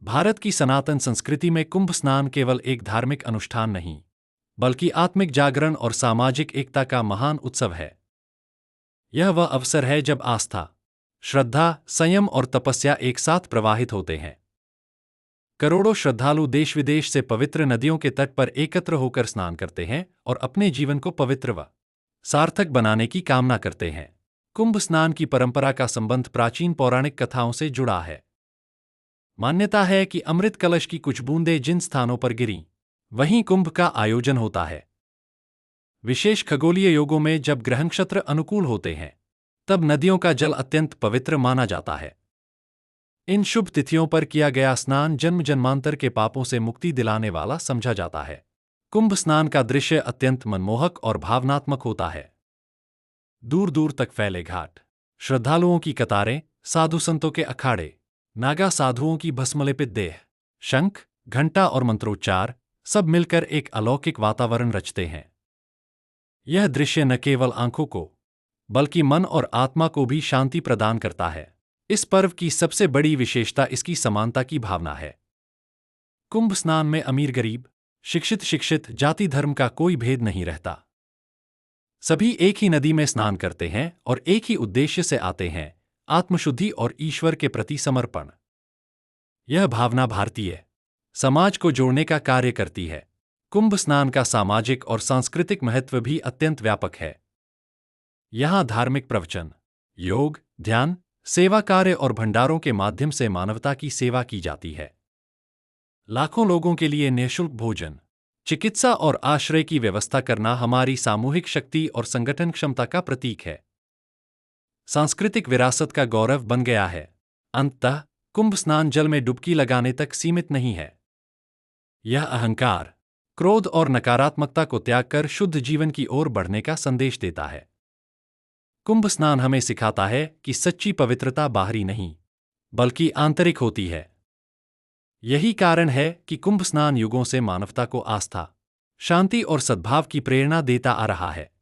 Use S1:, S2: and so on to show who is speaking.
S1: भारत की सनातन संस्कृति में कुंभ स्नान केवल एक धार्मिक अनुष्ठान नहीं, बल्कि आत्मिक जागरण और सामाजिक एकता का महान उत्सव है। यह वह अवसर है जब आस्था, श्रद्धा, संयम और तपस्या एक साथ प्रवाहित होते हैं। करोड़ों श्रद्धालु देश विदेश से पवित्र नदियों के तट पर एकत्र होकर स्नान करते हैं और अपने जीवन को पवित्र व सार्थक बनाने की कामना करते हैं। कुंभ स्नान की परंपरा का संबंध प्राचीन पौराणिक कथाओं से जुड़ा है। मान्यता है कि अमृत कलश की कुछ बूंदें जिन स्थानों पर गिरीं, वहीं कुंभ का आयोजन होता है। विशेष खगोलीय योगों में जब ग्रह नक्षत्र अनुकूल होते हैं, तब नदियों का जल अत्यंत पवित्र माना जाता है। इन शुभ तिथियों पर किया गया स्नान जन्म जन्मांतर के पापों से मुक्ति दिलाने वाला समझा जाता है। कुंभ स्नान का दृश्य अत्यंत मनमोहक और भावनात्मक होता है। दूर दूर तक फैले घाट, श्रद्धालुओं की कतारें, साधु संतों के अखाड़े, नागा साधुओं की भस्मलेपित देह, शंख, घंटा और मंत्रोच्चार सब मिलकर एक अलौकिक वातावरण रचते हैं। यह दृश्य न केवल आंखों को, बल्कि मन और आत्मा को भी शांति प्रदान करता है। इस पर्व की सबसे बड़ी विशेषता इसकी समानता की भावना है। कुंभ स्नान में अमीर गरीब, शिक्षित जाति धर्म का कोई भेद नहीं रहता। सभी एक ही नदी में स्नान करते हैं और एक ही उद्देश्य से आते हैं, आत्मशुद्धि और ईश्वर के प्रति समर्पण। यह भावना भारतीय समाज को जोड़ने का कार्य करती है। कुंभ स्नान का सामाजिक और सांस्कृतिक महत्व भी अत्यंत व्यापक है। यहाँ धार्मिक प्रवचन, योग, ध्यान, सेवा कार्य और भंडारों के माध्यम से मानवता की सेवा की जाती है। लाखों लोगों के लिए निःशुल्क भोजन, चिकित्सा और आश्रय की व्यवस्था करना हमारी सामूहिक शक्ति और संगठन क्षमता का प्रतीक है। सांस्कृतिक विरासत का गौरव बन गया है। अंततः कुंभ स्नान जल में डुबकी लगाने तक सीमित नहीं है। यह अहंकार, क्रोध और नकारात्मकता को त्याग कर शुद्ध जीवन की ओर बढ़ने का संदेश देता है। कुंभ स्नान हमें सिखाता है कि सच्ची पवित्रता बाहरी नहीं, बल्कि आंतरिक होती है। यही कारण है कि कुंभ स्नान युगों से मानवता को आस्था, शांति और सद्भाव की प्रेरणा देता आ रहा है।